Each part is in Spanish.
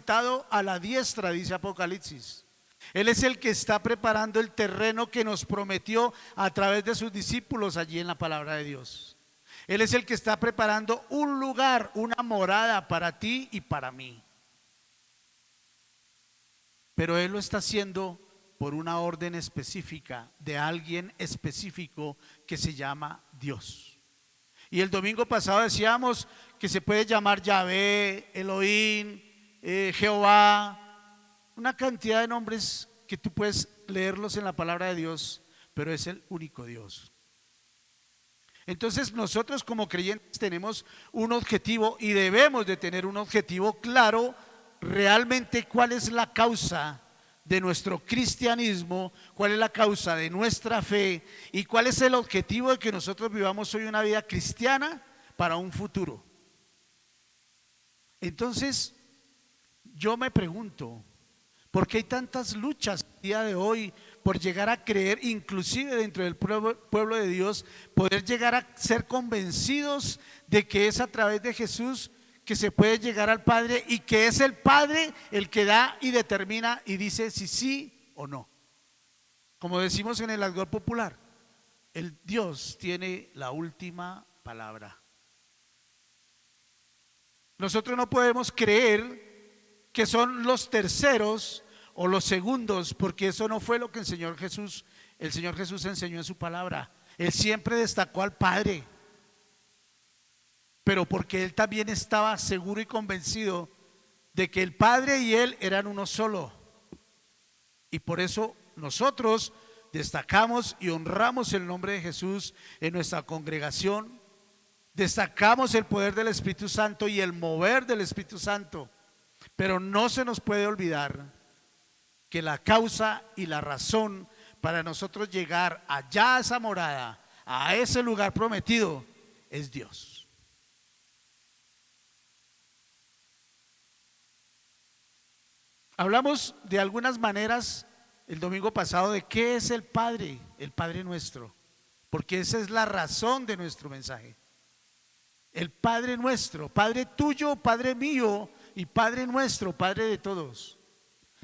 sentado a la diestra, dice Apocalipsis. Él es el que está preparando el terreno que nos prometió a través de sus discípulos allí en la palabra de Dios. Él es el que está preparando un lugar, una morada para ti y para mí. Pero Él lo está haciendo por una orden específica de alguien específico que se llama Dios. Y el domingo pasado decíamos que se puede llamar Yahvé, Elohim, Jehová, una cantidad de nombres que tú puedes leerlos en la palabra de Dios, pero es el único Dios. Entonces nosotros como creyentes tenemos un objetivo y debemos de tener un objetivo claro, realmente cuál es la causa de nuestro cristianismo, cuál es la causa de nuestra fe y cuál es el objetivo de que nosotros vivamos hoy una vida cristiana para un futuro. Entonces, yo me pregunto, ¿por qué hay tantas luchas el día de hoy por llegar a creer, inclusive dentro del pueblo de Dios, poder llegar a ser convencidos de que es a través de Jesús que se puede llegar al Padre y que es el Padre el que da y determina y dice si sí o no? Como decimos en el argot popular, el Dios tiene la última palabra. Nosotros no podemos creer que son los terceros o los segundos, porque eso no fue lo que el Señor Jesús enseñó en su palabra. Él siempre destacó al Padre, pero porque Él también estaba seguro y convencido de que el Padre y Él eran uno solo. Y por eso nosotros destacamos y honramos el nombre de Jesús en nuestra congregación, destacamos el poder del Espíritu Santo y el mover del Espíritu Santo, pero no se nos puede olvidar que la causa y la razón para nosotros llegar allá a esa morada, a ese lugar prometido, es Dios. Hablamos de algunas maneras el domingo pasado de qué es el Padre nuestro, porque esa es la razón de nuestro mensaje. El Padre nuestro, Padre tuyo, Padre mío y Padre nuestro, Padre de todos.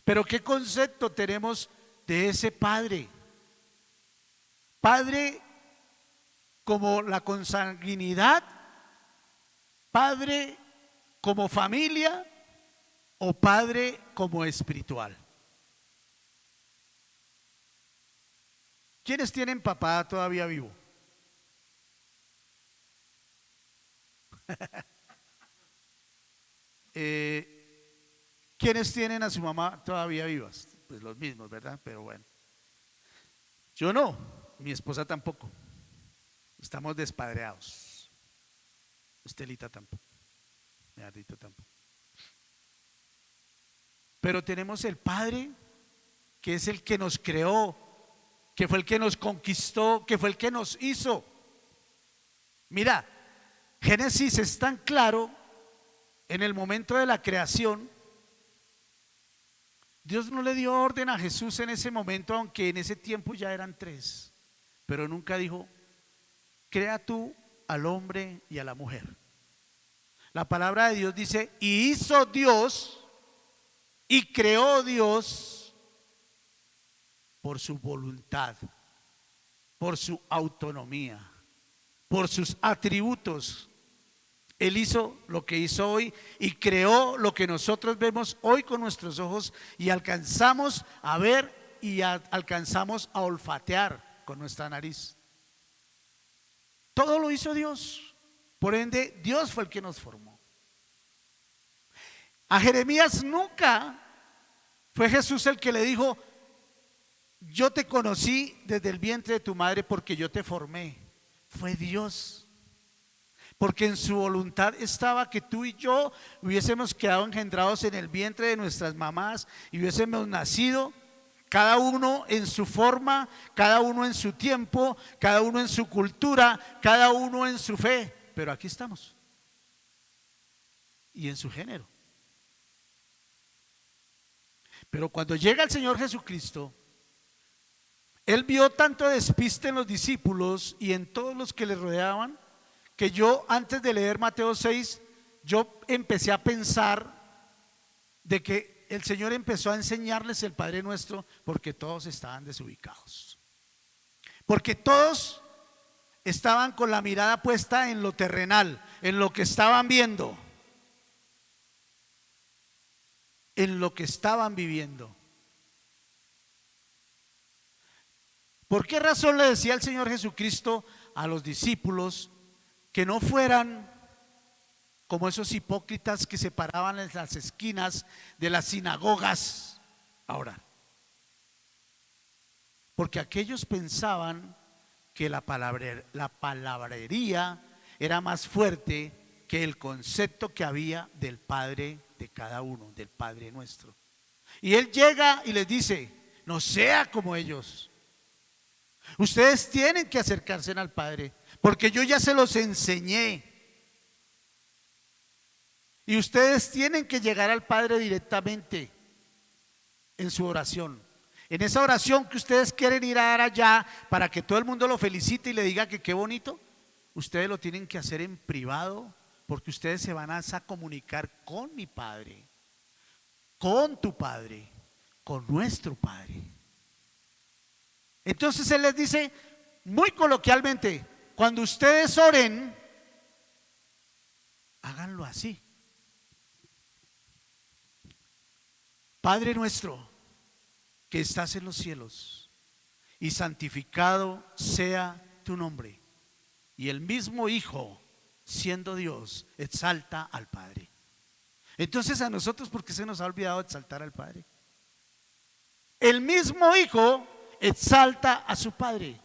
Pero ¿qué concepto tenemos de ese Padre? Padre como la consanguinidad, Padre como familia o Padre como espiritual. ¿Quiénes tienen papá todavía vivo? ¿Quiénes tienen a su mamá todavía vivas? Pues los mismos, ¿verdad? Pero bueno, yo no, mi esposa tampoco. Estamos despadreados. Estelita tampoco, Meardito tampoco. Pero tenemos el Padre, que es el que nos creó, que fue el que nos conquistó, que fue el que nos hizo. Mira, Génesis es tan claro. En el momento de la creación, Dios no le dio orden a Jesús en ese momento, aunque en ese tiempo ya eran tres, pero nunca dijo: crea tú al hombre y a la mujer. La palabra de Dios dice: y hizo Dios y creó Dios por su voluntad, por su autonomía, por sus atributos. Él hizo lo que hizo hoy y creó lo que nosotros vemos hoy con nuestros ojos y alcanzamos a ver y alcanzamos a olfatear con nuestra nariz. Todo lo hizo Dios. Por ende, Dios fue el que nos formó. A Jeremías nunca fue Jesús el que le dijo: yo te conocí desde el vientre de tu madre porque yo te formé. Fue Dios. Porque en su voluntad estaba que tú y yo hubiésemos quedado engendrados en el vientre de nuestras mamás y hubiésemos nacido, cada uno en su forma, cada uno en su tiempo, cada uno en su cultura, cada uno en su fe. Pero aquí estamos. Y en su género. Pero cuando llega el Señor Jesucristo, Él vio tanto despiste en los discípulos y en todos los que le rodeaban, que yo, antes de leer Mateo 6, yo empecé a pensar de que el Señor empezó a enseñarles el Padre Nuestro porque todos estaban desubicados. Porque todos estaban con la mirada puesta en lo terrenal, en lo que estaban viendo, en lo que estaban viviendo. ¿Por qué razón le decía el Señor Jesucristo a los discípulos que no fueran como esos hipócritas que se paraban en las esquinas de las sinagogas a orar? Porque aquellos pensaban que la palabrería era más fuerte que el concepto que había del Padre de cada uno, del Padre nuestro. Y Él llega y les dice: no sea como ellos. Ustedes tienen que acercarse al Padre, porque yo ya se los enseñé. Y ustedes tienen que llegar al Padre directamente en su oración. En esa oración que ustedes quieren ir a dar allá para que todo el mundo lo felicite y le diga que qué bonito, ustedes lo tienen que hacer en privado, porque ustedes se van a comunicar con mi Padre, con tu Padre, con nuestro Padre. Entonces Él les dice muy coloquialmente: cuando ustedes oren, háganlo así. Padre nuestro que estás en los cielos, y santificado sea tu nombre. Y el mismo Hijo, siendo Dios, exalta al Padre. Entonces a nosotros, ¿por qué se nos ha olvidado exaltar al Padre? El mismo Hijo exalta a su Padre.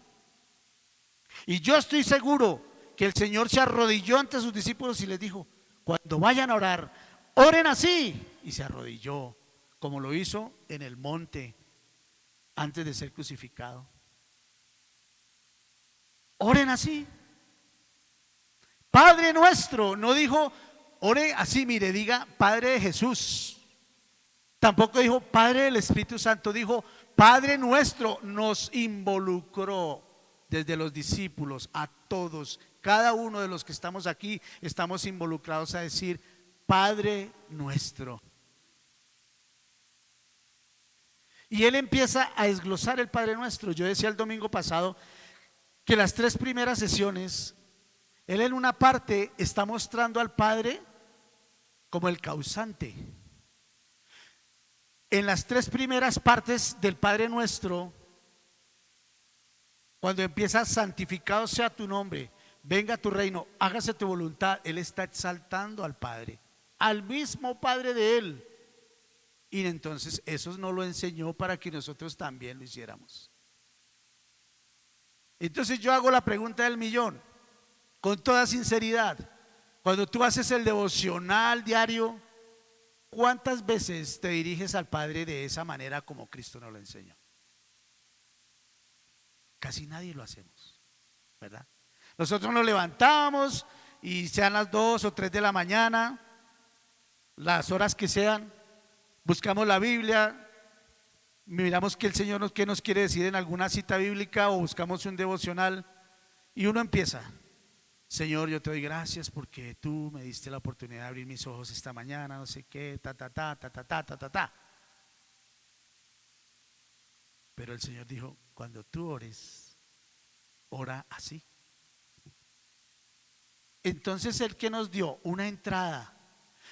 Y yo estoy seguro que el Señor se arrodilló ante sus discípulos y les dijo: cuando vayan a orar, oren así. Y se arrodilló, como lo hizo en el monte antes de ser crucificado. Oren así. Padre nuestro, no dijo ore así, mire, diga Padre de Jesús. Tampoco dijo Padre del Espíritu Santo, dijo Padre nuestro. Nos involucró desde los discípulos a todos. Cada uno de los que estamos aquí estamos involucrados a decir Padre nuestro. Y Él empieza a desglosar el Padre Nuestro. Yo decía el domingo pasado que las 3 primeras sesiones, Él en una parte está mostrando al Padre como el causante. En las 3 primeras partes del Padre Nuestro, cuando empieza: santificado sea tu nombre, venga tu reino, hágase tu voluntad, Él está exaltando al Padre, al mismo Padre de Él. Y entonces eso nos lo enseñó para que nosotros también lo hiciéramos. Entonces yo hago la pregunta del millón, con toda sinceridad: cuando tú haces el devocional diario, ¿cuántas veces te diriges al Padre de esa manera como Cristo nos lo enseñó? Casi nadie lo hacemos, ¿verdad? Nosotros nos levantamos y sean las 2 o 3 de la mañana, las horas que sean, buscamos la Biblia, miramos que el Señor qué nos quiere decir en alguna cita bíblica, o buscamos un devocional, y uno empieza: Señor, yo te doy gracias porque tú me diste la oportunidad de abrir mis ojos esta mañana, no sé qué, ta. Pero el Señor dijo: cuando tú ores, ora así. Entonces Él, que nos dio una entrada,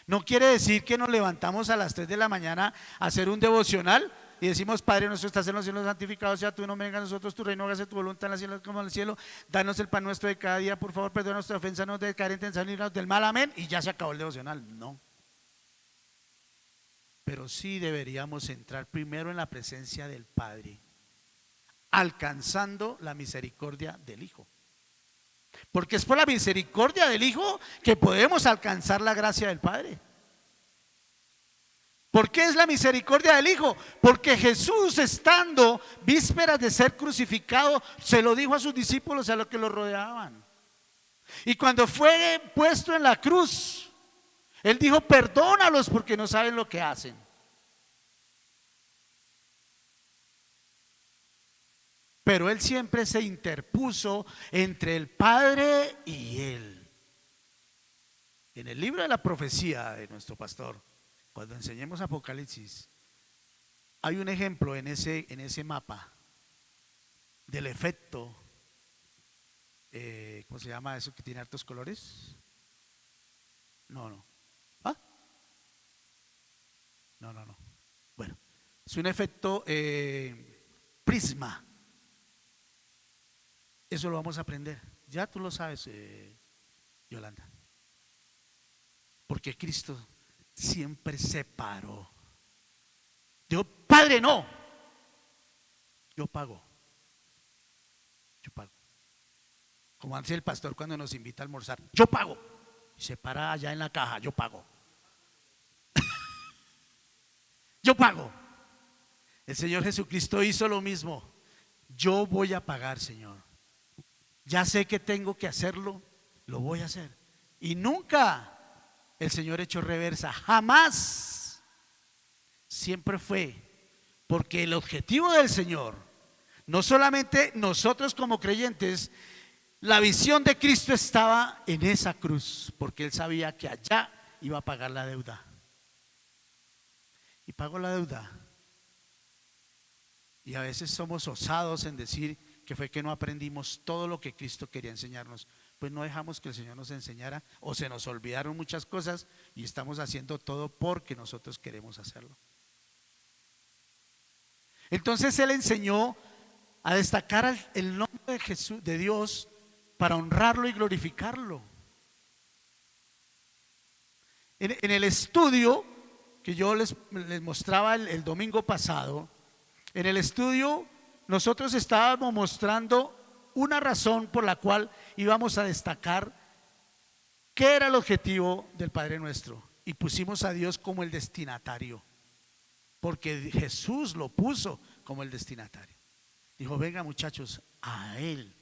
no quiere decir que nos levantamos a las 3 de la mañana a hacer un devocional y decimos: Padre nuestro estás en los cielos, santificado sea tu nombre, venga a nosotros tu reino, hágase tu voluntad en la cielo como en el cielo, danos el pan nuestro de cada día, por favor perdona nuestra ofensa, no nos dejes caer en tentación, líbranos del mal, amén. Y ya se acabó el devocional. No, pero sí deberíamos entrar primero en la presencia del Padre, alcanzando la misericordia del Hijo, porque es por la misericordia del Hijo que podemos alcanzar la gracia del Padre. ¿Por qué es la misericordia del Hijo? Porque Jesús, estando vísperas de ser crucificado, se lo dijo a sus discípulos, a los que lo rodeaban. Y cuando fue puesto en la cruz, Él dijo: perdónalos porque no saben lo que hacen. Pero Él siempre se interpuso entre el Padre y Él. En el libro de la profecía de nuestro pastor, Cuando enseñemos Apocalipsis, hay un ejemplo en ese mapa del efecto, ¿cómo se llama eso que tiene hartos colores? No, no. ¿Ah? No, no, no. Bueno, es un efecto prisma. Eso lo vamos a aprender. Ya tú lo sabes, Yolanda. Porque Cristo siempre se paró. Dijo, Padre, no. Yo pago. Yo pago. Como hace el pastor cuando nos invita a almorzar. Yo pago. Y se para allá en la caja. Yo pago. Yo pago. El Señor Jesucristo hizo lo mismo. Yo voy a pagar, Señor. Ya sé que tengo que hacerlo. Lo voy a hacer. Y nunca el Señor echó reversa. Jamás. Siempre fue. Porque el objetivo del Señor, no solamente nosotros como creyentes, la visión de Cristo estaba en esa cruz, porque Él sabía que allá iba a pagar la deuda. Y pagó la deuda. Y a veces somos osados en decir que fue que no aprendimos todo lo que Cristo quería enseñarnos. Pues no dejamos que el Señor nos enseñara, o se nos olvidaron muchas cosas y estamos haciendo todo porque nosotros queremos hacerlo. Entonces Él enseñó a destacar el nombre de Jesús, de Dios, para honrarlo y glorificarlo. En el estudio que yo les mostraba el domingo pasado, en el estudio nosotros estábamos mostrando una razón por la cual íbamos a destacar qué era el objetivo del Padre Nuestro, y pusimos a Dios como el destinatario, porque Jesús lo puso como el destinatario. Dijo, venga muchachos, a Él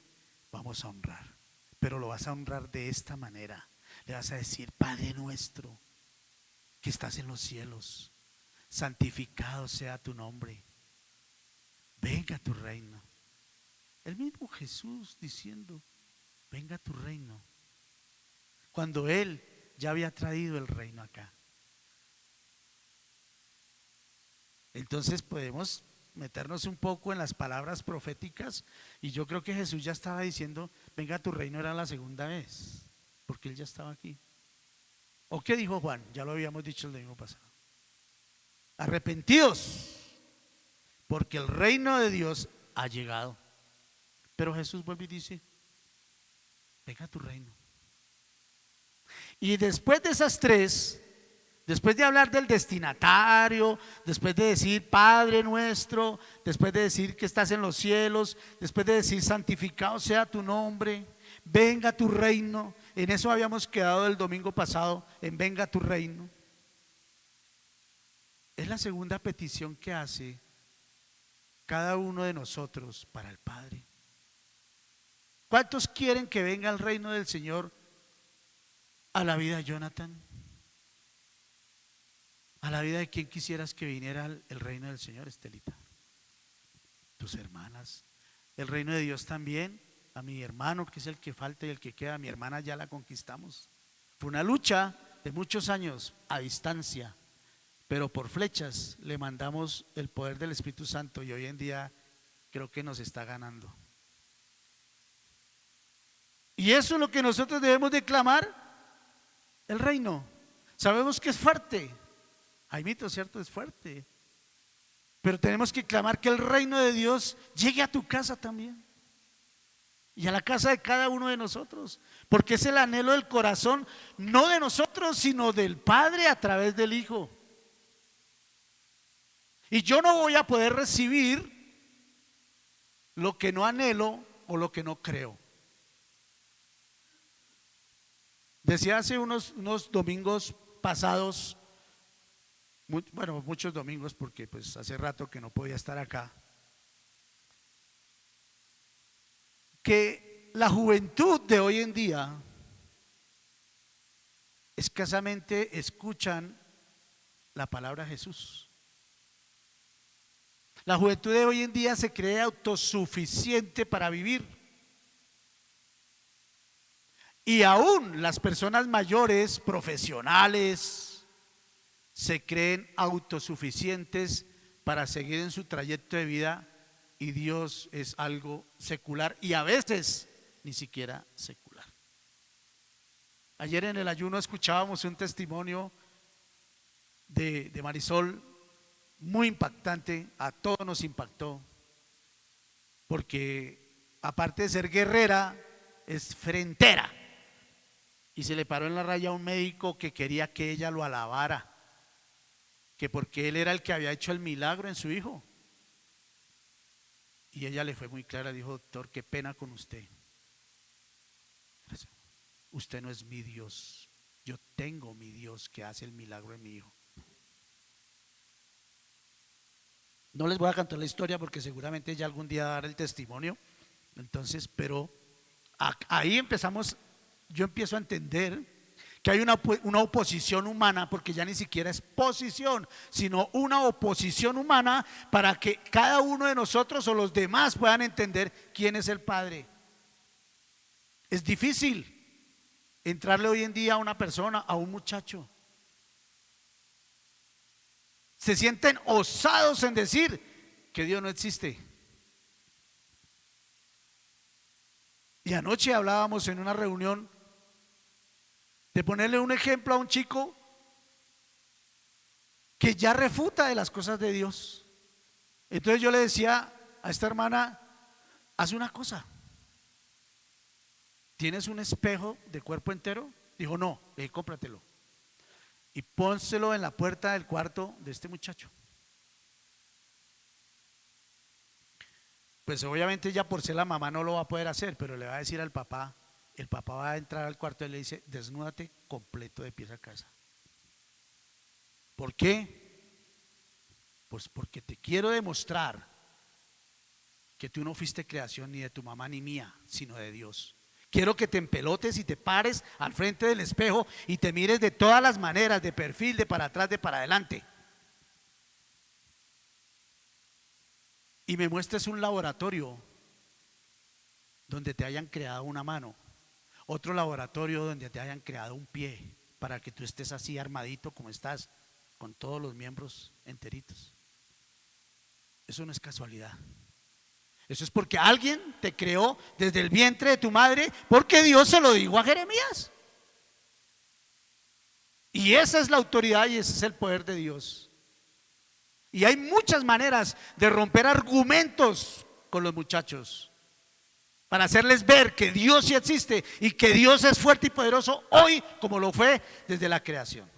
vamos a honrar, pero lo vas a honrar de esta manera. Le vas a decir, Padre nuestro que estás en los cielos, santificado sea tu nombre, venga tu reino. El mismo Jesús diciendo, venga tu reino, cuando Él ya había traído el reino acá. Entonces podemos meternos un poco en las palabras proféticas, y yo creo que Jesús ya estaba diciendo, venga tu reino, era la segunda vez, porque Él ya estaba aquí. ¿O qué dijo Juan? Ya lo habíamos dicho el domingo pasado. Arrepentidos, porque el reino de Dios ha llegado. Pero Jesús vuelve y dice, venga tu reino. Y después de esas tres, después de hablar del destinatario, después de decir Padre nuestro, después de decir que estás en los cielos, después de decir santificado sea tu nombre, venga tu reino, en eso habíamos quedado el domingo pasado, en venga tu reino. Es la segunda petición que hace cada uno de nosotros para el Padre. ¿Cuántos quieren que venga el reino del Señor a la vida de Jonathan? A la vida de quien quisieras que viniera el reino del Señor, Estelita. Tus hermanas. El reino de Dios también, a mi hermano que es el que falta y el que queda. Mi hermana ya la conquistamos. Fue una lucha de muchos años a distancia, pero por flechas le mandamos el poder del Espíritu Santo, y hoy en día creo que nos está ganando. Y eso es lo que nosotros debemos de clamar, el reino. Sabemos que es fuerte, Jaimito, ¿cierto? Es fuerte, pero tenemos que clamar que el reino de Dios llegue a tu casa también, y a la casa de cada uno de nosotros, porque es el anhelo del corazón, no de nosotros, sino del Padre a través del Hijo. Y yo no voy a poder recibir lo que no anhelo o lo que no creo. Decía hace unos domingos pasados, bueno, muchos domingos, porque pues hace rato que no podía estar acá, que la juventud de hoy en día escasamente escuchan la palabra Jesús. La juventud de hoy en día se cree autosuficiente para vivir. Y aún las personas mayores, profesionales, se creen autosuficientes para seguir en su trayecto de vida, y Dios es algo secular y a veces ni siquiera secular. Ayer en el ayuno escuchábamos un testimonio de Marisol muy impactante, a todos nos impactó, porque aparte de ser guerrera, es frentera, y se le paró en la raya a un médico que quería que ella lo alabara, que porque él era el que había hecho el milagro en su hijo. Y ella le fue muy clara, dijo: doctor, qué pena con usted, usted no es mi Dios, yo tengo mi Dios que hace el milagro en mi hijo. No les voy a cantar la historia porque seguramente ella algún día dará el testimonio. Entonces, pero ahí empezamos, yo empiezo a entender que hay una oposición humana, porque ya ni siquiera es posición, sino una oposición humana para que cada uno de nosotros o los demás puedan entender quién es el Padre. Es difícil entrarle hoy en día a una persona, a un muchacho. Se sienten osados en decir que Dios no existe. Y anoche hablábamos en una reunión de ponerle un ejemplo a un chico que ya refuta de las cosas de Dios. Entonces yo le decía a esta hermana: haz una cosa, ¿tienes un espejo de cuerpo entero? Dijo: no. Le dije: cómpratelo y pónselo en la puerta del cuarto de este muchacho. Pues obviamente ya por ser la mamá no lo va a poder hacer, pero le va a decir al papá. El papá va a entrar al cuarto y le dice: desnúdate completo de pies a cabeza. ¿Por qué? Pues porque te quiero demostrar que tú no fuiste creación ni de tu mamá ni mía, sino de Dios. Quiero que te empelotes y te pares al frente del espejo y te mires de todas las maneras, de perfil, de para atrás, de para adelante, y me muestres un laboratorio donde te hayan creado una mano, otro laboratorio donde te hayan creado un pie, para que tú estés así armadito como estás, con todos los miembros enteritos. Eso no es casualidad. Eso es porque alguien te creó desde el vientre de tu madre, porque Dios se lo dijo a Jeremías. Y esa es la autoridad y ese es el poder de Dios. Y hay muchas maneras de romper argumentos con los muchachos, para hacerles ver que Dios sí existe y que Dios es fuerte y poderoso hoy como lo fue desde la creación.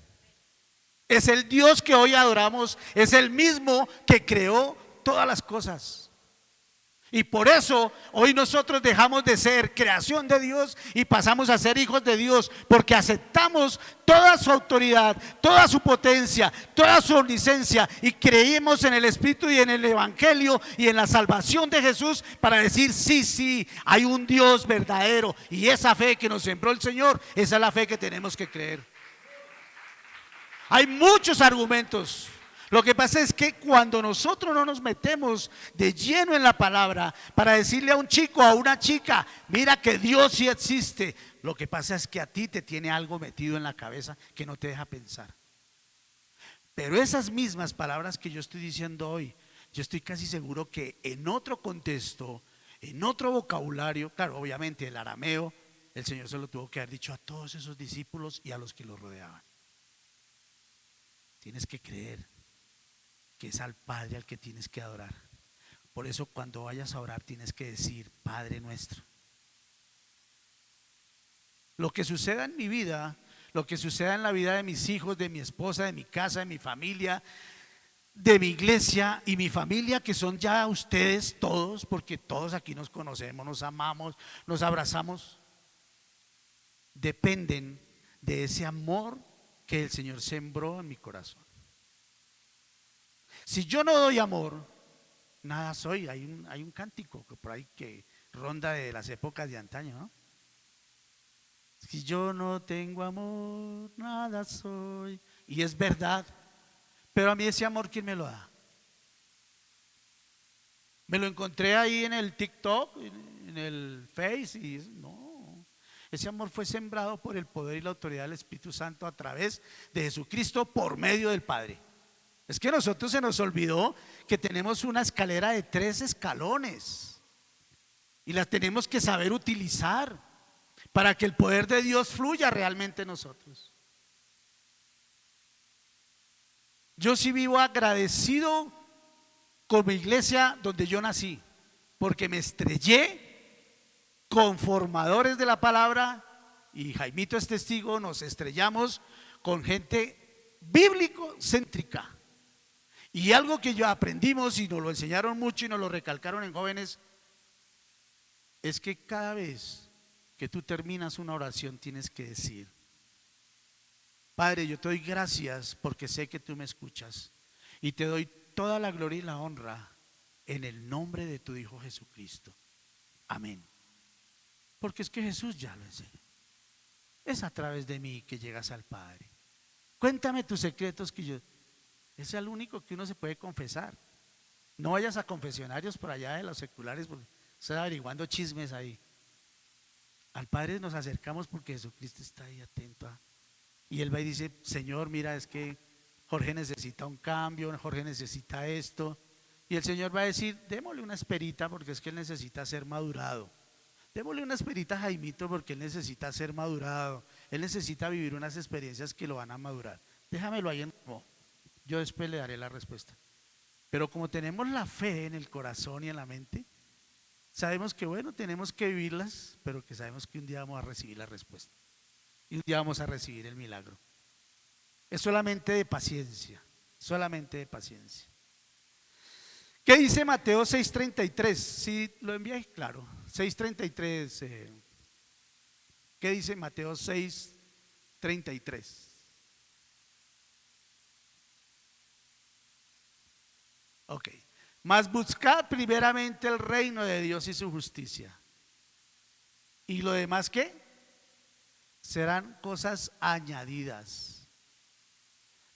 Es el Dios que hoy adoramos, es el mismo que creó todas las cosas. Y por eso hoy nosotros dejamos de ser creación de Dios y pasamos a ser hijos de Dios, porque aceptamos toda su autoridad, toda su potencia, toda su omnisciencia, y creímos en el Espíritu y en el Evangelio y en la salvación de Jesús para decir: sí, sí, hay un Dios verdadero, y esa fe que nos sembró el Señor, esa es la fe que tenemos que creer. Hay muchos argumentos. Lo que pasa es que cuando nosotros no nos metemos de lleno en la palabra para decirle a un chico, a una chica: mira que Dios sí existe, lo que pasa es que a ti te tiene algo metido en la cabeza que no te deja pensar. Pero esas mismas palabras que yo estoy diciendo hoy, yo estoy casi seguro que en otro contexto, en otro vocabulario, claro, obviamente el arameo, el Señor se lo tuvo que haber dicho a todos esos discípulos y a los que los rodeaban. Tienes que creer que es al Padre al que tienes que adorar. Por eso cuando vayas a orar tienes que decir: Padre nuestro. Lo que suceda en mi vida, lo que suceda en la vida de mis hijos, de mi esposa, de mi casa, de mi familia, de mi iglesia y mi familia, que son ya ustedes todos, porque todos aquí nos conocemos, nos amamos, nos abrazamos, dependen de ese amor que el Señor sembró en mi corazón. Si yo no doy amor, nada soy. Hay un cántico que por ahí que ronda de las épocas de antaño, ¿no? Si yo no tengo amor, nada soy. Y es verdad. Pero a mí ese amor, ¿quién me lo da? Me lo encontré ahí en el TikTok, en el Face, y no. Ese amor fue sembrado por el poder y la autoridad del Espíritu Santo a través de Jesucristo por medio del Padre. Es que a nosotros se nos olvidó que tenemos una escalera de 3 escalones y las tenemos que saber utilizar para que el poder de Dios fluya realmente en nosotros. Yo sí vivo agradecido con mi iglesia donde yo nací, porque me estrellé con formadores de la palabra, y Jaimito es testigo, nos estrellamos con gente bíblico-céntrica. Y algo que yo aprendimos y nos lo enseñaron mucho y nos lo recalcaron en jóvenes, es que cada vez que tú terminas una oración tienes que decir: Padre, yo te doy gracias porque sé que tú me escuchas y te doy toda la gloria y la honra en el nombre de tu Hijo Jesucristo. Amén. Porque es que Jesús ya lo enseñó. Es a través de mí que llegas al Padre. Cuéntame tus secretos que yo... Es el único que uno se puede confesar. No vayas a confesionarios por allá de los seculares porque estás averiguando chismes ahí. Al Padre nos acercamos porque Jesucristo está ahí atento y Él va y dice: Señor, mira, es que Jorge necesita un cambio, Jorge necesita esto. Y el Señor va a decir: démosle una esperita porque es que Él necesita ser madurado. Démosle una esperita a Jaimito porque él necesita ser madurado. Él necesita vivir unas experiencias que lo van a madurar. Déjamelo ahí yo después le daré la respuesta. Pero como tenemos la fe en el corazón y en la mente, sabemos que bueno, tenemos que vivirlas, pero que sabemos que un día vamos a recibir la respuesta. Y un día vamos a recibir el milagro. Es solamente de paciencia, solamente de paciencia. ¿Qué dice Mateo 6:33? Si lo envié, claro, 6:33. ¿Qué dice Mateo 6:33? Ok. Mas buscad primeramente el reino de Dios y su justicia. ¿Y lo demás qué? Serán cosas añadidas.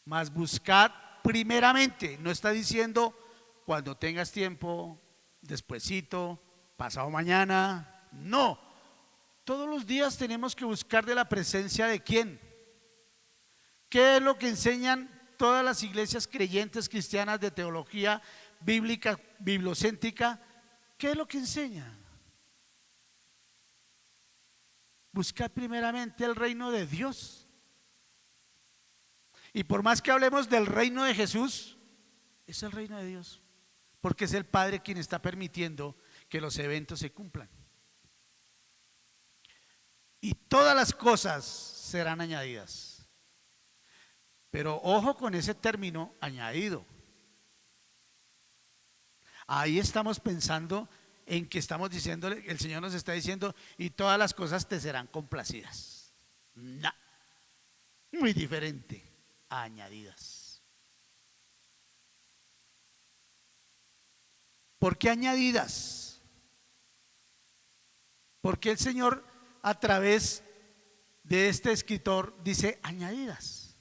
Mas buscad primeramente. No está diciendo cuando tengas tiempo, despuesito, pasado mañana. No. Todos los días tenemos que buscar de la presencia de ¿quién? ¿Qué es lo que enseñan todas las iglesias creyentes cristianas de teología bíblica, bibliocéntrica? ¿Qué es lo que enseñan? Buscar primeramente el reino de Dios. Y por más que hablemos del reino de Jesús, es el reino de Dios, porque es el Padre quien está permitiendo que los eventos se cumplan. Y todas las cosas serán añadidas. Pero ojo con ese término añadido. Ahí estamos pensando en que estamos diciéndole, el Señor nos está diciendo, y todas las cosas te serán complacidas. No, muy diferente a añadidas. ¿Por qué añadidas? Porque el Señor a través de este escritor dice añadidas.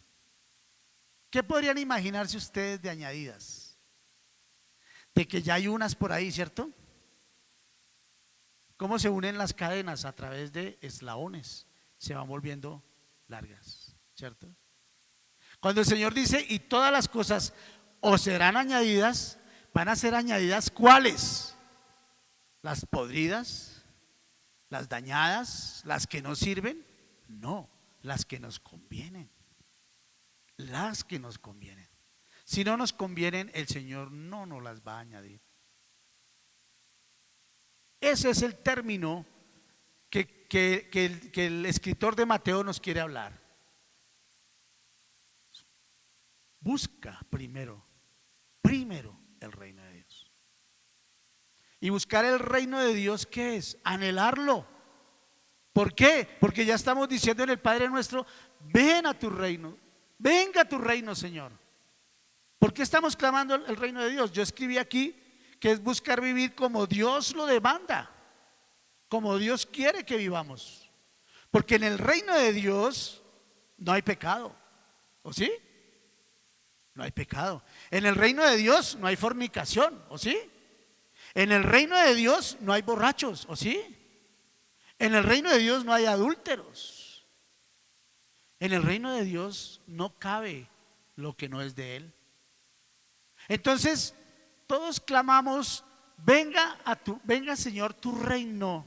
¿Qué podrían imaginarse ustedes de añadidas? De que ya hay unas por ahí, ¿cierto? ¿Cómo se unen las cadenas? A través de eslabones, se van volviendo largas, ¿cierto? Cuando el Señor dice, y todas las cosas os serán añadidas, van a ser añadidas, ¿cuáles? Las podridas, las dañadas, las que no sirven, no, las que nos convienen. Las que nos convienen. Si no nos convienen, el Señor no nos las va a añadir. Ese es el término que el escritor de Mateo nos quiere hablar. Busca primero el reino de Dios. Y buscar el reino de Dios, ¿qué es? Anhelarlo. ¿Por qué? Porque ya estamos diciendo en el Padre nuestro, ven a tu reino, venga a tu reino, Señor. ¿Por qué estamos clamando el reino de Dios? Yo escribí aquí que es buscar vivir como Dios lo demanda, como Dios quiere que vivamos. Porque en el reino de Dios no hay pecado, ¿o sí? No hay pecado. En el reino de Dios no hay fornicación, ¿o sí? En el reino de Dios no hay borrachos, ¿o sí? En el reino de Dios no hay adúlteros. En el reino de Dios no cabe lo que no es de Él. Entonces, todos clamamos, venga Señor tu reino.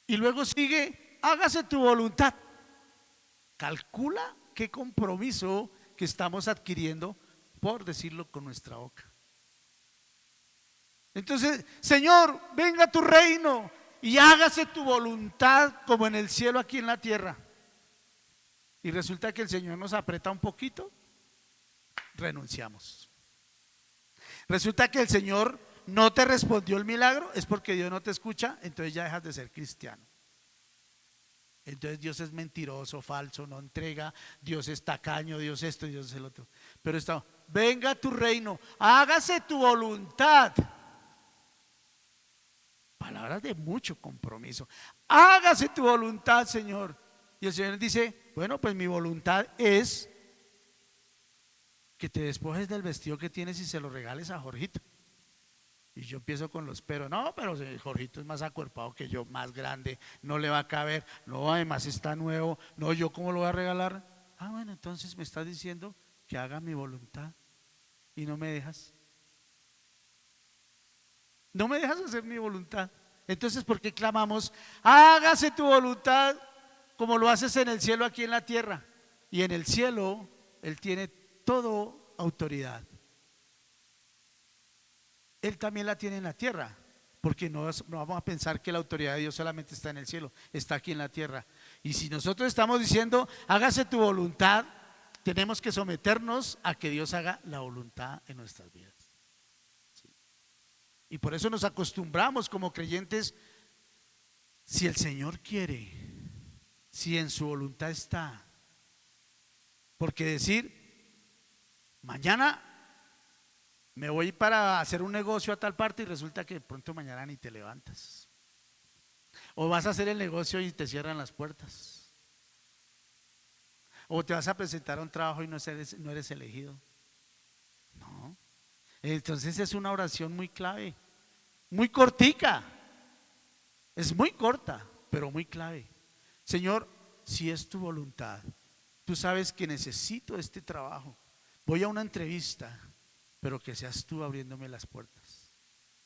Y luego sigue, hágase tu voluntad. Calcula qué compromiso que estamos adquiriendo por decirlo con nuestra boca. Entonces, Señor, venga tu reino y hágase tu voluntad como en el cielo, aquí en la tierra. Y resulta que el Señor nos aprieta un poquito, renunciamos. Resulta que el Señor no te respondió el milagro, es porque Dios no te escucha, entonces ya dejas de ser cristiano. Entonces Dios es mentiroso, falso, no entrega, Dios es tacaño, Dios esto, Dios es el otro. Pero está, venga tu reino, hágase tu voluntad. Palabras de mucho compromiso. Hágase tu voluntad, Señor. Y el Señor dice, bueno, pues mi voluntad es que te despojes del vestido que tienes y se lo regales a Jorgito. Y yo empiezo con los pero, no, pero Jorgito es más acuerpado que yo, más grande, no le va a caber, no, además está nuevo, no, yo cómo lo voy a regalar. Ah, bueno, entonces me estás diciendo que haga mi voluntad y no me dejas. No me dejas hacer mi voluntad. Entonces, ¿por qué clamamos? Hágase tu voluntad como lo haces en el cielo, aquí en la tierra. Y en el cielo, Él tiene toda autoridad. Él también la tiene en la tierra, porque no vamos a pensar que la autoridad de Dios solamente está en el cielo, está aquí en la tierra. Y si nosotros estamos diciendo, hágase tu voluntad, tenemos que someternos a que Dios haga la voluntad en nuestras vidas. ¿Sí? Y por eso nos acostumbramos como creyentes, si el Señor quiere, si en su voluntad está, porque decir, mañana me voy para hacer un negocio a tal parte y resulta que de pronto mañana ni te levantas. O vas a hacer el negocio y te cierran las puertas. O te vas a presentar a un trabajo y no eres elegido. No. Entonces es una oración muy clave, muy cortica. Es muy corta, pero muy clave. Señor, si es tu voluntad, tú sabes que necesito este trabajo. Voy a una entrevista, pero que seas tú abriéndome las puertas.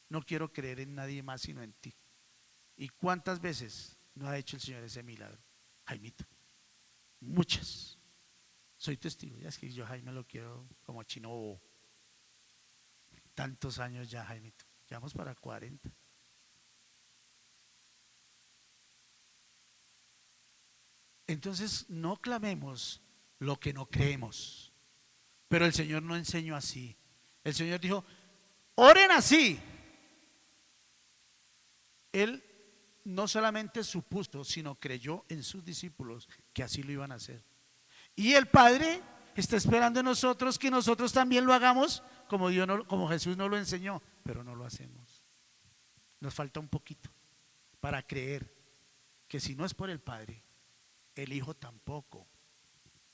No quiero creer en nadie más sino en ti. ¿Y cuántas veces no ha hecho el Señor ese milagro? Jaimito, muchas. Soy testigo, ya es que yo Jaime lo quiero como chino bobo. Tantos años ya, Jaimito, ya vamos para 40. Entonces no clamemos lo que no creemos. Pero el Señor no enseñó así. El Señor dijo, oren así. Él no solamente supuso, sino creyó en sus discípulos que así lo iban a hacer. Y el Padre está esperando en nosotros que nosotros también lo hagamos como como Jesús nos lo enseñó, pero no lo hacemos. Nos falta un poquito para creer que si no es por el Padre, el Hijo tampoco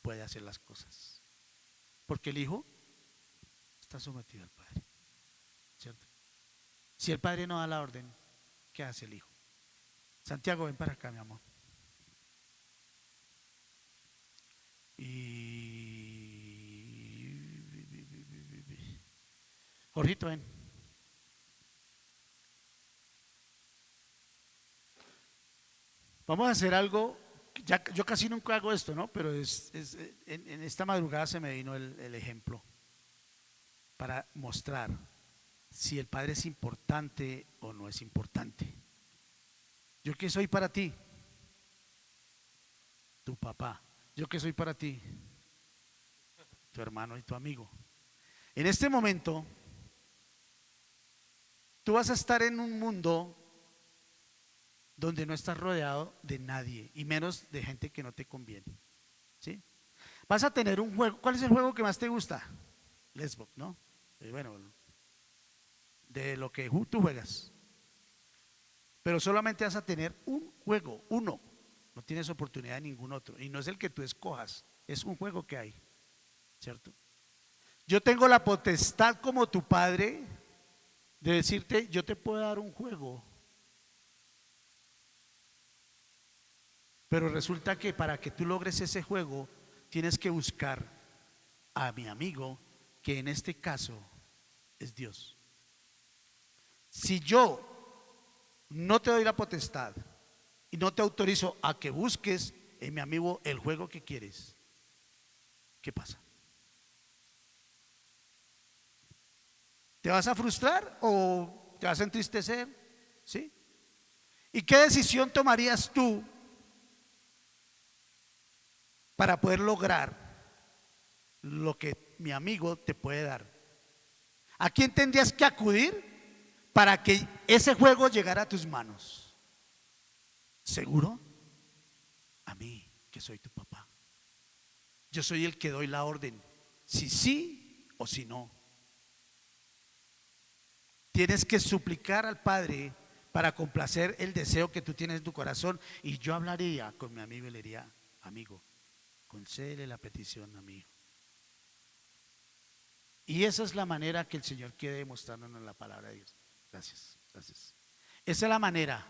puede hacer las cosas. Porque el Hijo está sometido al Padre, ¿cierto? Si el Padre no da la orden, ¿qué hace el Hijo? Santiago, ven para acá, mi amor. Y Jorgito, ven. Vamos a hacer algo. Yo casi nunca hago esto, ¿no? Pero en esta madrugada se me vino el ejemplo para mostrar si el Padre es importante o no es importante. ¿Yo qué soy para ti? Tu papá. ¿Yo qué soy para ti? Tu hermano y tu amigo. En este momento, tú vas a estar en un mundo donde no estás rodeado de nadie y menos de gente que no te conviene. ¿Sí? Vas a tener un juego. ¿Cuál es el juego que más te gusta? Xbox, ¿no? Bueno, de lo que tú juegas. Pero solamente vas a tener un juego, uno. No tienes oportunidad de ningún otro. Y no es el que tú escojas, es un juego que hay. ¿Cierto? Yo tengo la potestad como tu padre de decirte, yo te puedo dar un juego Pero resulta que para que tú logres ese juego, tienes que buscar a mi amigo, que en este caso es Dios. Si yo no te doy la potestad y no te autorizo a que busques en mi amigo el juego que quieres, ¿qué pasa? ¿Te vas a frustrar o te vas a entristecer? ¿Sí? ¿Y qué decisión tomarías tú para poder lograr lo que mi amigo te puede dar? ¿A quién tendrías que acudir para que ese juego llegara a tus manos? ¿Seguro? A mí, que soy tu papá. Yo soy el que doy la orden, si sí o si no. Tienes que suplicar al Padre para complacer el deseo que tú tienes en tu corazón. Y yo hablaría con mi amigo y le diría: amigo, concédele la petición a mi hijo. Y esa es la manera que el Señor quiere demostrarnos en la palabra de Dios. Gracias, gracias. Esa es la manera.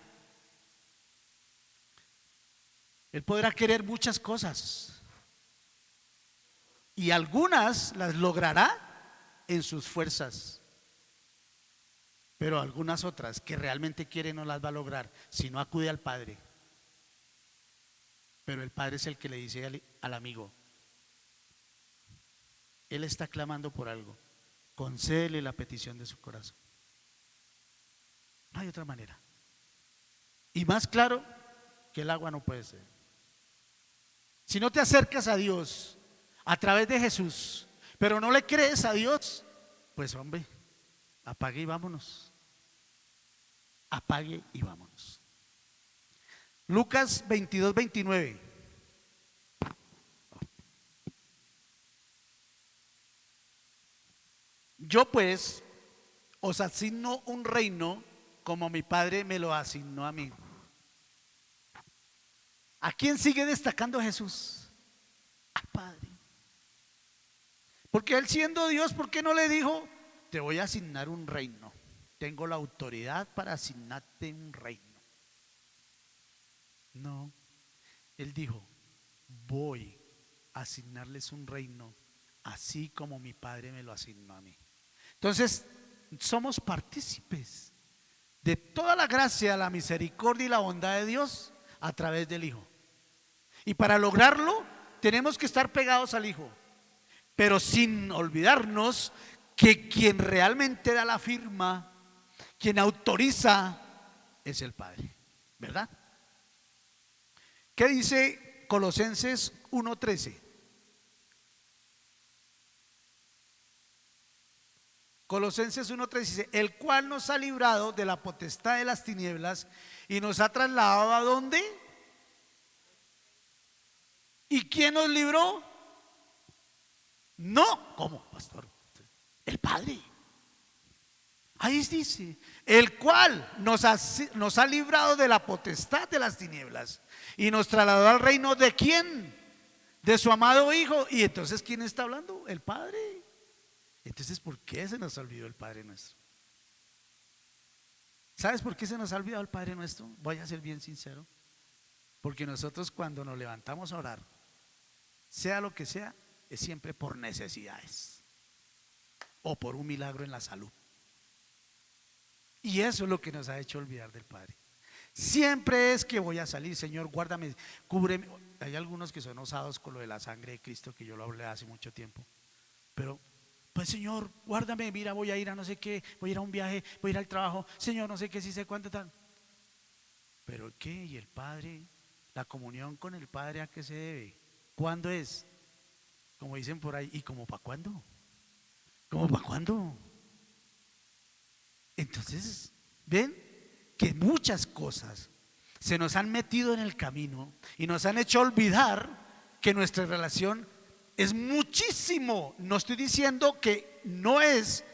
Él podrá querer muchas cosas y algunas las logrará en sus fuerzas, pero algunas otras que realmente quiere no las va a lograr si no acude al Padre. Pero el Padre es el que le dice al amigo: él está clamando por algo, concédele la petición de su corazón. No hay otra manera. Y más claro que el agua no puede ser. Si no te acercas a Dios a través de Jesús, pero no le crees a Dios, pues hombre, apague y vámonos. Apague y vámonos. Lucas 22:29. Yo pues os asigno un reino como mi Padre me lo asignó a mí. ¿A quién sigue destacando Jesús? Al Padre. Porque Él, siendo Dios, ¿por qué no le dijo: te voy a asignar un reino? Tengo la autoridad para asignarte un reino. No, Él dijo: voy a asignarles un reino, así como mi Padre me lo asignó a mí. Entonces, somos partícipes de toda la gracia, la misericordia y la bondad de Dios a través del Hijo. Y para lograrlo, tenemos que estar pegados al Hijo, pero sin olvidarnos que quien realmente da la firma, quien autoriza, es el Padre, ¿verdad? ¿Qué dice Colosenses 1:13? Colosenses 1:13 dice: el cual nos ha librado de la potestad de las tinieblas y nos ha trasladado ¿a dónde? ¿Y quién nos libró? No, ¿cómo, pastor? El Padre. Ahí dice: el cual nos ha librado de la potestad de las tinieblas y nos trasladó al reino de ¿quién? De su amado Hijo. Y entonces, ¿quién está hablando? El Padre. Entonces, ¿por qué se nos olvidó el Padre nuestro? ¿Sabes por qué se nos ha olvidado el Padre nuestro? Voy a ser bien sincero. Porque nosotros, cuando nos levantamos a orar, sea lo que sea, es siempre por necesidades o por un milagro en la salud. Y eso es lo que nos ha hecho olvidar del Padre. Siempre es que voy a salir: Señor, guárdame, cúbreme. Hay algunos que son osados con lo de la sangre de Cristo, que yo lo hablé hace mucho tiempo. Pero pues, Señor, guárdame, mira, voy a ir a no sé qué, voy a ir a un viaje, voy a ir al trabajo, Señor, no sé qué, si sé cuánto tal. Pero ¿qué? ¿Y el Padre? La comunión con el Padre, ¿a qué se debe? ¿Cuándo es? Como dicen por ahí, ¿y como para cuándo? ¿Cómo para cuándo? Entonces, ven que muchas cosas se nos han metido en el camino y nos han hecho olvidar que nuestra relación es muchísimo. No estoy diciendo que no es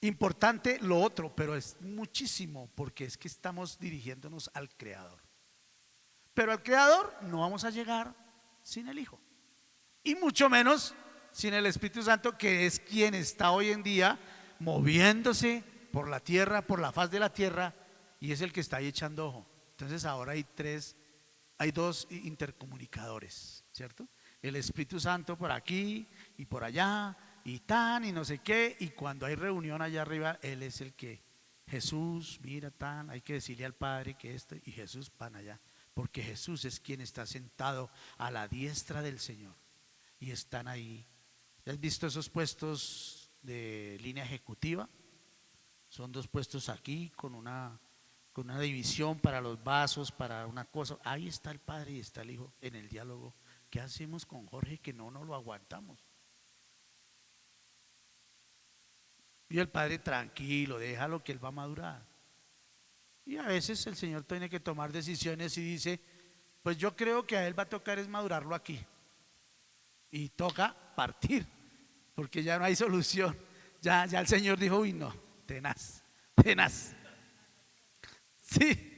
importante lo otro, pero es muchísimo, porque es que estamos dirigiéndonos al Creador. Pero al Creador no vamos a llegar sin el Hijo, y mucho menos sin el Espíritu Santo, que es quien está hoy en día moviéndose por la tierra, por la faz de la tierra, y es el que está ahí echando ojo. Entonces ahora hay dos intercomunicadores, ¿cierto? El Espíritu Santo por aquí y por allá y tan y no sé qué, y cuando hay reunión allá arriba, Él es el que, Jesús, mira tan, hay que decirle al Padre que esto, y Jesús van allá, porque Jesús es quien está sentado a la diestra del Señor y están ahí. ¿Has visto esos puestos de línea ejecutiva? Son dos puestos aquí con una división para los vasos, para una cosa. Ahí está el Padre y está el Hijo en el diálogo. ¿Qué hacemos con Jorge que no nos lo aguantamos? Y el Padre tranquilo, déjalo que él va a madurar. Y a veces el Señor tiene que tomar decisiones y dice, pues yo creo que a él va a tocar es madurarlo aquí. Y toca partir, porque ya no hay solución. Ya el Señor dijo, uy no, tenaz, tenaz. Sí.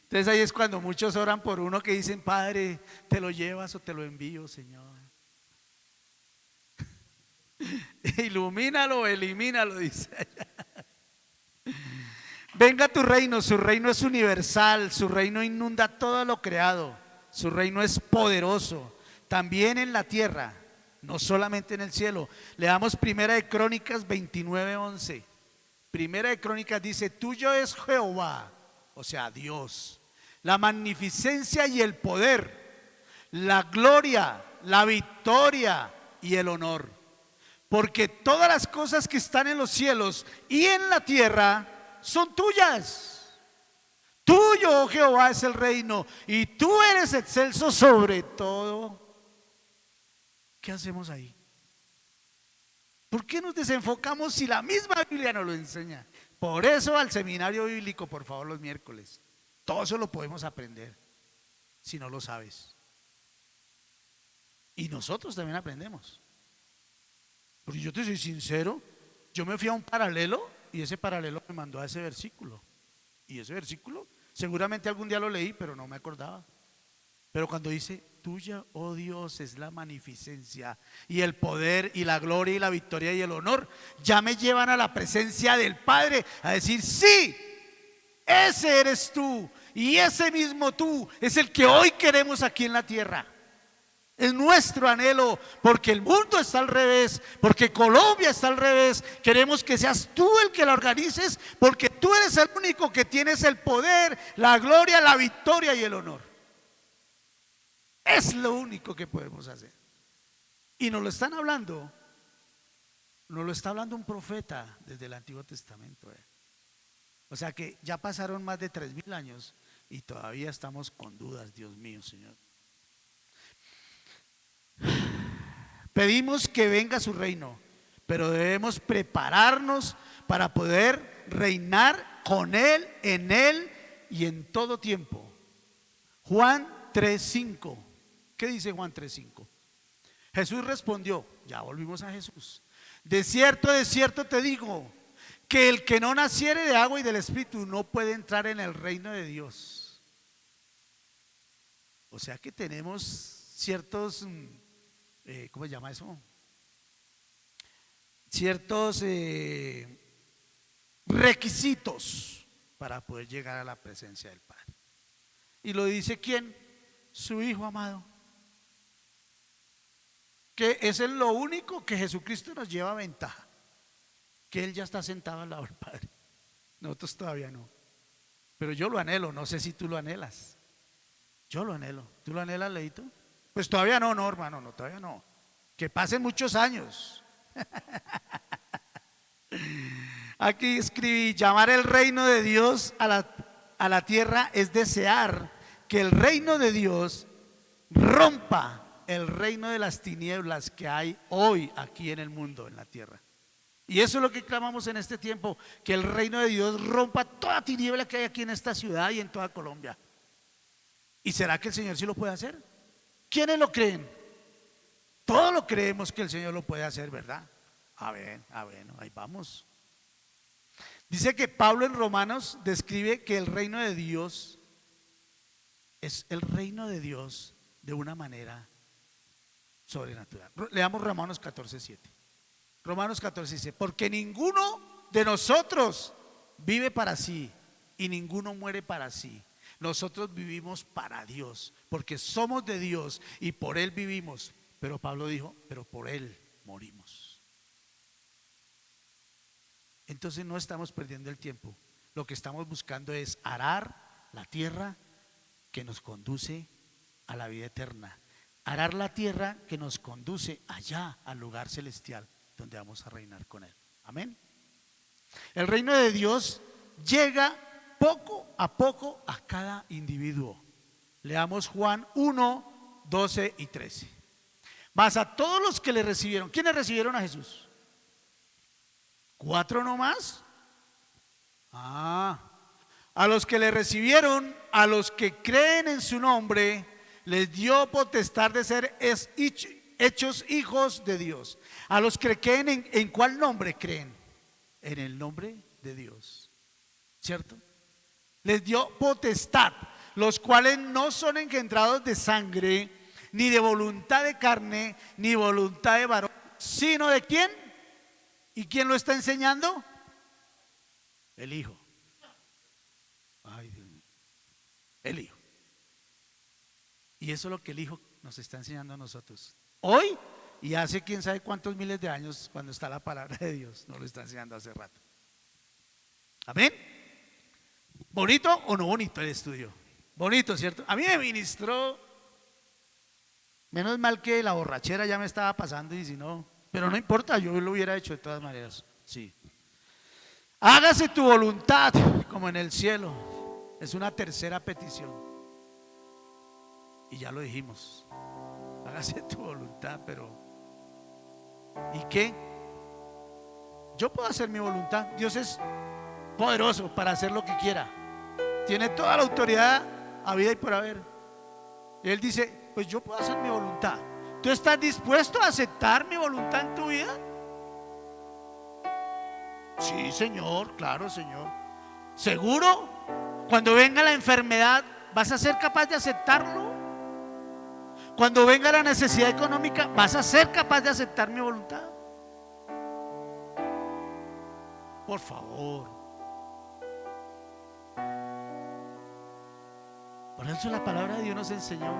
Entonces ahí es cuando muchos oran por uno que dicen, Padre, ¿te lo llevas o te lo envío, Señor? Ilumínalo, elimínalo, dice allá. Venga tu reino, su reino es universal, su reino inunda todo lo creado, su reino es poderoso, también en la tierra, no solamente en el cielo. Leamos Primera de Crónicas 29:11. Primera de Crónicas dice, tuyo es Jehová, o sea Dios, la magnificencia y el poder, la gloria, la victoria y el honor, porque todas las cosas que están en los cielos y en la tierra son tuyas. Tuyo, oh Jehová, es el reino y tú eres excelso sobre todo. ¿Qué hacemos ahí? ¿Por qué nos desenfocamos si la misma Biblia nos lo enseña? Por eso al seminario bíblico, por favor, los miércoles. Todo eso lo podemos aprender si no lo sabes. Y nosotros también aprendemos. Porque yo te soy sincero, yo me fui a un paralelo y ese paralelo me mandó a ese versículo. Y ese versículo seguramente algún día lo leí, pero no me acordaba. Pero cuando dice, tuya, oh Dios, es la magnificencia y el poder y la gloria y la victoria y el honor, ya me llevan a la presencia del Padre a decir, sí, ese eres tú y ese mismo tú es el que hoy queremos aquí en la tierra. Es nuestro anhelo, porque el mundo está al revés, porque Colombia está al revés. Queremos que seas tú el que la organices, porque tú eres el único que tienes el poder, la gloria, la victoria y el honor. Es lo único que podemos hacer. Y nos lo están hablando, nos lo está hablando un profeta desde el Antiguo Testamento. O sea que ya pasaron más de 3000 años y todavía estamos con dudas, Dios mío, Señor. Pedimos que venga su reino, pero debemos prepararnos para poder reinar con Él, en Él y en todo tiempo. Juan 3:5. ¿Qué dice Juan 3:5? Jesús respondió, ya volvimos a Jesús. De cierto te digo, que el que no naciere de agua y del Espíritu no puede entrar en el reino de Dios. O sea que tenemos ciertos, ¿cómo se llama eso? Ciertos requisitos para poder llegar a la presencia del Padre. ¿Y lo dice quién? Su Hijo amado. Que es lo único que Jesucristo nos lleva a ventaja, que Él ya está sentado al lado del Padre. Nosotros todavía no. Pero yo lo anhelo, no sé si tú lo anhelas. Yo lo anhelo. ¿Tú lo anhelas, Leito? Pues todavía no, no, hermano, no, todavía no. Que pasen muchos años. Aquí escribí, llamar el reino de Dios a la tierra es desear que el reino de Dios rompa el reino de las tinieblas que hay hoy aquí en el mundo, en la tierra. Y eso es lo que clamamos en este tiempo, que el reino de Dios rompa toda tiniebla que hay aquí en esta ciudad y en toda Colombia. ¿Y será que el Señor sí lo puede hacer? ¿Quiénes lo creen? Todos lo creemos que el Señor lo puede hacer, ¿verdad? Bueno, ahí vamos. Dice que Pablo en Romanos describe que el reino de Dios es el reino de Dios de una manera sobrenatural. Leamos Romanos 14:7. Romanos 14 dice, porque ninguno de nosotros vive para sí y ninguno muere para sí. Nosotros vivimos para Dios, porque somos de Dios y por Él vivimos. Pero Pablo dijo, pero por Él morimos. Entonces no estamos perdiendo el tiempo. Lo que estamos buscando es arar la tierra que nos conduce a la vida eterna. Arar la tierra que nos conduce allá al lugar celestial donde vamos a reinar con Él. Amén. El reino de Dios llega poco a cada individuo. Leamos Juan 1, 12 y 13. Mas a todos los que le recibieron, ¿quiénes recibieron a Jesús? ¿4 nomás? A los que le recibieron, a los que creen en su nombre, les dio potestad de ser hechos hijos de Dios. A los que creen, ¿en cuál nombre creen? En el nombre de Dios, ¿cierto? Les dio potestad, los cuales no son engendrados de sangre, ni de voluntad de carne, ni voluntad de varón, sino de ¿quién? ¿Y quién lo está enseñando? El Hijo. Ay, Dios mío. El Hijo. Y eso es lo que el Hijo nos está enseñando a nosotros hoy y hace quién sabe cuántos miles de años, cuando está la palabra de Dios, nos lo está enseñando hace rato. Amén. ¿Bonito o no bonito el estudio? Bonito, ¿cierto? A mí me ministró. Menos mal que la borrachera ya me estaba pasando y si no, pero no importa, yo lo hubiera hecho de todas maneras. Sí. Hágase tu voluntad como en el cielo. Es una tercera petición. Y ya lo dijimos. Hágase tu voluntad, pero ¿y qué? Yo puedo hacer mi voluntad. Dios es poderoso para hacer lo que quiera. Tiene toda la autoridad a vida y por haber. Y Él dice, pues yo puedo hacer mi voluntad. ¿Tú estás dispuesto a aceptar mi voluntad en tu vida? Sí, Señor, claro, Señor. ¿Seguro? Cuando venga la enfermedad, ¿vas a ser capaz de aceptarlo? Cuando venga la necesidad económica, ¿vas a ser capaz de aceptar mi voluntad? Por favor. Por eso la palabra de Dios nos enseñó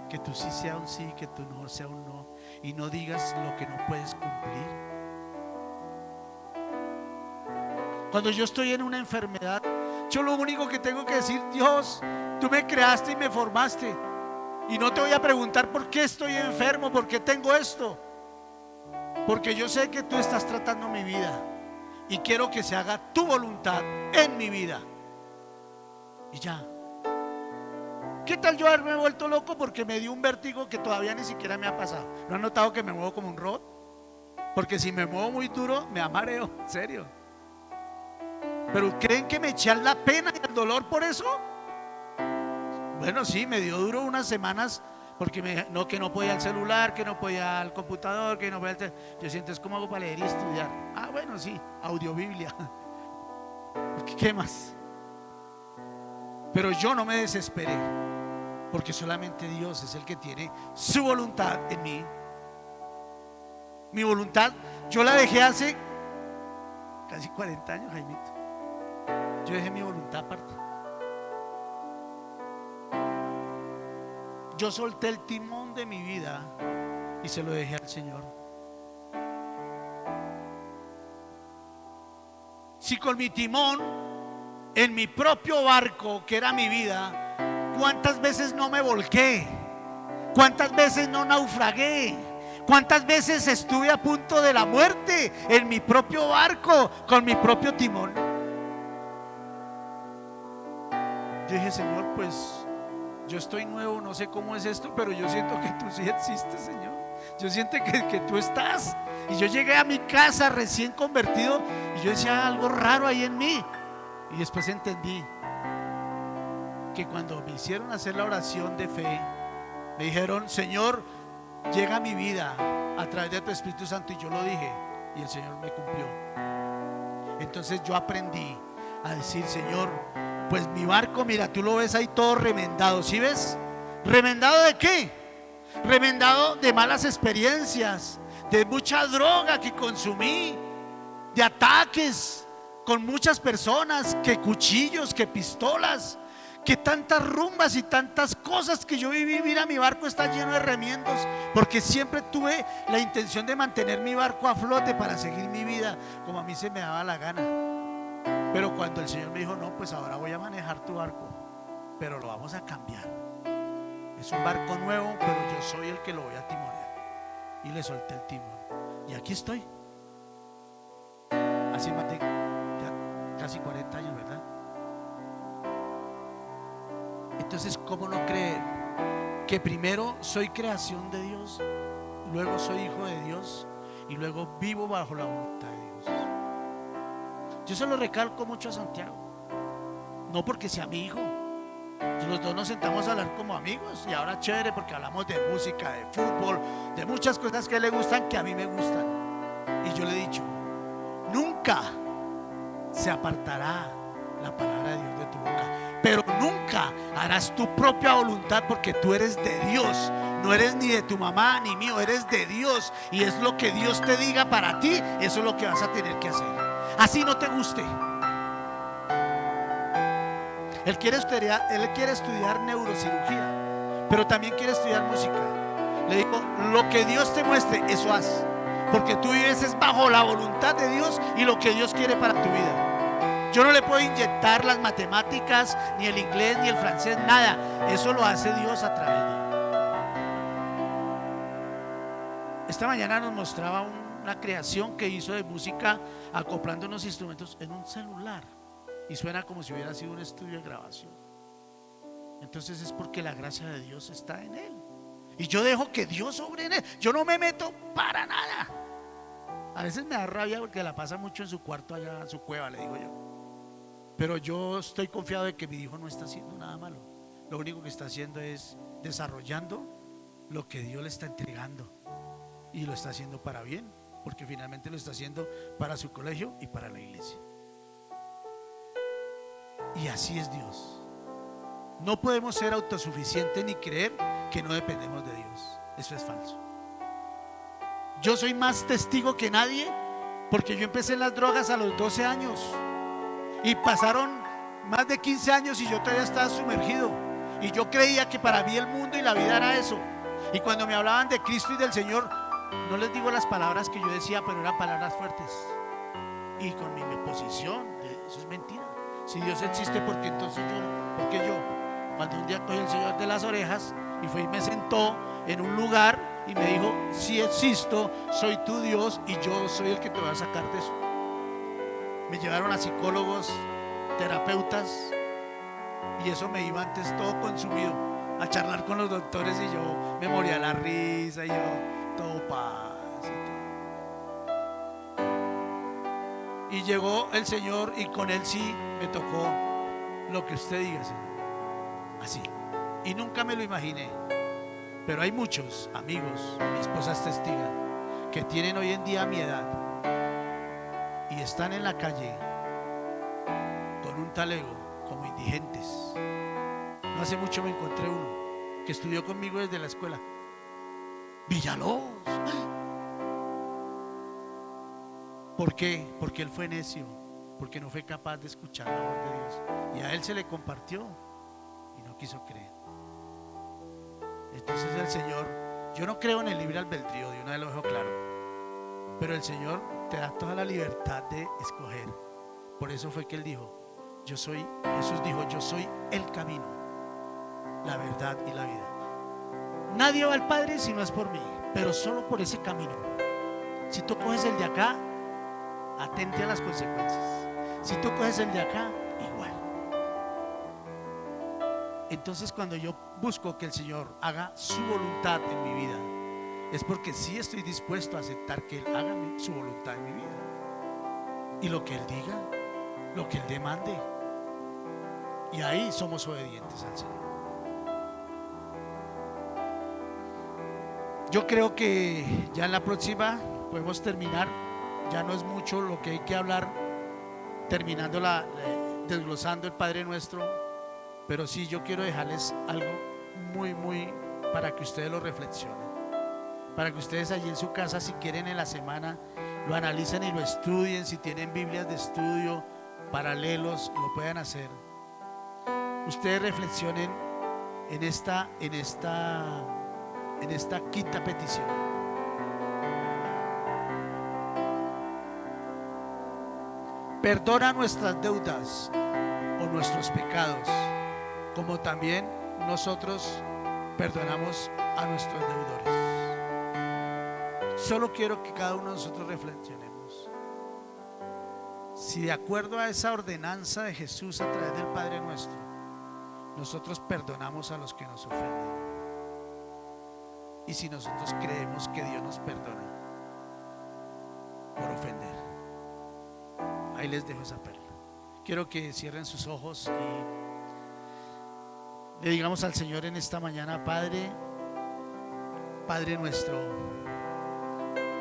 que tu sí sea un sí, que tu no sea un no, y no digas lo que no puedes cumplir. Cuando yo estoy en una enfermedad, yo lo único que tengo que decir, Dios, tú me creaste y me formaste, y no te voy a preguntar por qué estoy enfermo, por qué tengo esto, porque yo sé que tú estás tratando mi vida y quiero que se haga tu voluntad en mi vida. Y ya. ¿Qué tal yo haberme vuelto loco porque me dio un vértigo que todavía ni siquiera me ha pasado? ¿No han notado que me muevo como un robot? Porque si me muevo muy duro me amareo, en serio. ¿Pero creen que me eché la pena y el dolor por eso? Bueno, sí, me dio duro unas semanas porque que no podía al celular, que no podía al computador, que no podía yo siento, es como hago para leer y estudiar. Ah, bueno, sí, audiobiblia. ¿Qué más? Pero yo no me desesperé, porque solamente Dios es el que tiene su voluntad en mí. Mi voluntad, yo la dejé hace casi 40 años, Jaimito. Yo dejé mi voluntad aparte. Yo solté el timón de mi vida y se lo dejé al Señor. Si con mi timón en mi propio barco, que era mi vida, ¿cuántas veces no me volqué? ¿Cuántas veces no naufragué? ¿Cuántas veces estuve a punto de la muerte en mi propio barco, con mi propio timón? Yo dije, Señor, pues yo estoy nuevo, no sé cómo es esto, pero yo siento que tú sí existes, Señor. Yo siento que tú estás. Y yo llegué a mi casa recién convertido y yo decía algo raro ahí en mí. Y después entendí que cuando me hicieron hacer la oración de fe, me dijeron, Señor, llega a mi vida a través de tu Espíritu Santo. Y yo lo dije y el Señor me cumplió. Entonces yo aprendí a decir, Señor, pues mi barco, mira, tú lo ves ahí todo remendado. ¿Sí ves? ¿Remendado de qué? Remendado de malas experiencias, de mucha droga que consumí, de ataques con muchas personas, que cuchillos, que pistolas, que tantas rumbas y tantas cosas que yo viví. Mira, mi barco está lleno de remiendos, porque siempre tuve la intención de mantener mi barco a flote para seguir mi vida como a mí se me daba la gana. Pero cuando el Señor me dijo, no, pues ahora voy a manejar tu barco, pero lo vamos a cambiar. Es un barco nuevo, pero yo soy el que lo voy a timorear. Y le solté el timón. Y aquí estoy. Hace más de casi 40 años, ¿verdad? Entonces, ¿cómo no creer que primero soy creación de Dios, luego soy hijo de Dios y luego vivo bajo la voluntad de Dios? Yo se lo recalco mucho a Santiago, no porque sea mi hijo. Los dos nos sentamos a hablar como amigos y ahora chévere porque hablamos de música, de fútbol, de muchas cosas que a él le gustan, que a mí me gustan. Y yo le he dicho, nunca se apartará la palabra de Dios de tu boca, pero nunca harás tu propia voluntad, porque tú eres de Dios, no eres ni de tu mamá ni mío, eres de Dios, y es lo que Dios te diga para ti, eso es lo que vas a tener que hacer, así no te guste. Él quiere estudiar neurocirugía, pero también quiere estudiar música. Le digo, lo que Dios te muestre, eso haz, porque tú vives es bajo la voluntad de Dios y lo que Dios quiere para tu vida. Yo no le puedo inyectar las matemáticas, ni el inglés, ni el francés, nada. Eso lo hace Dios a través de él. Esta mañana nos mostraba una creación que hizo de música, acoplando unos instrumentos en un celular, y suena como si hubiera sido un estudio de grabación. Entonces es porque la gracia de Dios está en él, y yo dejo que Dios obre en él. Yo no me meto para nada. A veces me da rabia porque la pasa mucho en su cuarto allá, en su cueva, le digo yo. Pero yo estoy confiado de que mi hijo no está haciendo nada malo. Lo único que está haciendo es desarrollando lo que Dios le está entregando, y lo está haciendo para bien, porque finalmente lo está haciendo para su colegio y para la iglesia. Y así es Dios. No podemos ser autosuficientes ni creer que no dependemos de Dios. Eso es falso. Yo soy más testigo que nadie, porque yo empecé en las drogas a los 12 años y pasaron más de 15 años y yo todavía estaba sumergido, y yo creía que para mí el mundo y la vida era eso. Y cuando me hablaban de Cristo y del Señor, no les digo las palabras que yo decía, pero eran palabras fuertes, y con mi posición eso es mentira. Si Dios existe, ¿por qué entonces por qué yo? Cuando un día cogí el Señor de las orejas y fue y me sentó en un lugar y me dijo, si existo, soy tu Dios y yo soy el que te va a sacar de eso. Me llevaron a psicólogos, terapeutas, y eso me iba antes todo consumido, a charlar con los doctores, y yo me moría de la risa, y yo todo paz y todo. Y llegó el Señor, y con él sí me tocó lo que usted diga, Señor, así. Y nunca me lo imaginé. Pero hay muchos amigos, mi esposa es testiga, que tienen hoy en día mi edad y están en la calle con un talego, como indigentes. No hace mucho me encontré uno que estudió conmigo desde la escuela, Villalobos. ¿Por qué? Porque él fue necio, porque no fue capaz de escuchar la voz de Dios, y a él se le compartió y no quiso creer. Entonces el Señor, yo no creo en el libre albedrío, de una vez lo dejo claro, pero el Señor te da toda la libertad de escoger. Por eso fue que Él dijo, Jesús dijo, yo soy el camino, la verdad y la vida. Nadie va al Padre si no es por mí, pero solo por ese camino. Si tú coges el de acá, atente a las consecuencias. Si tú coges el de acá, igual. Entonces, cuando yo busco que el Señor haga su voluntad en mi vida, es porque sí estoy dispuesto a aceptar que Él haga su voluntad en mi vida, y lo que Él diga, lo que Él demande, y ahí somos obedientes al Señor. Yo creo que ya en la próxima podemos terminar. Ya no es mucho lo que hay que hablar, terminando desglosando el Padre Nuestro. Pero sí, yo quiero dejarles algo muy para que ustedes lo reflexionen, para que ustedes allí en su casa, si quieren en la semana, lo analicen y lo estudien. Si tienen Biblias de estudio, paralelos lo puedan hacer, ustedes reflexionen en esta quinta petición. Perdona nuestras deudas o nuestros pecados, como también nosotros perdonamos a nuestros deudores. Solo quiero que cada uno de nosotros reflexionemos si de acuerdo a esa ordenanza de Jesús a través del Padre Nuestro, nosotros perdonamos a los que nos ofenden, y si nosotros creemos que Dios nos perdona por ofender. Ahí les dejo esa perla. Quiero que cierren sus ojos y le digamos al Señor en esta mañana: Padre, Padre nuestro,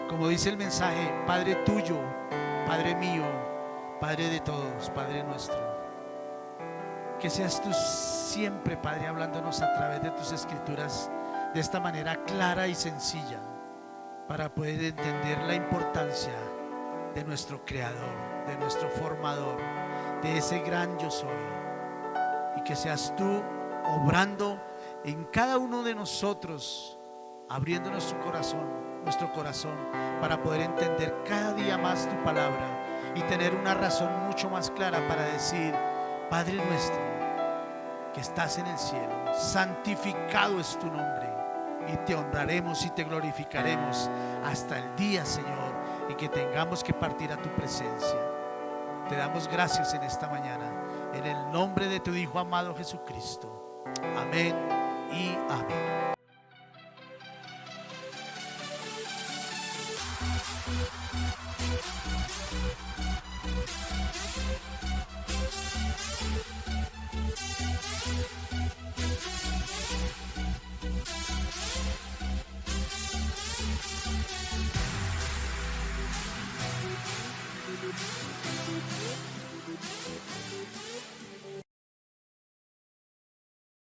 como dice el mensaje, Padre tuyo, Padre mío, Padre de todos, Padre nuestro. Que seas tú siempre, Padre, hablándonos a través de tus escrituras de esta manera clara y sencilla, para poder entender la importancia de nuestro Creador, de nuestro Formador, de ese gran yo soy. Y que seas tú obrando en cada uno de nosotros, abriendo nuestro corazón, para poder entender cada día más tu palabra y tener una razón mucho más clara para decir: Padre nuestro que estás en el cielo, santificado es tu nombre, y te honraremos y te glorificaremos hasta el día, Señor, en que tengamos que partir a tu presencia. Te damos gracias en esta mañana, en el nombre de tu Hijo amado Jesucristo. Amén y amén.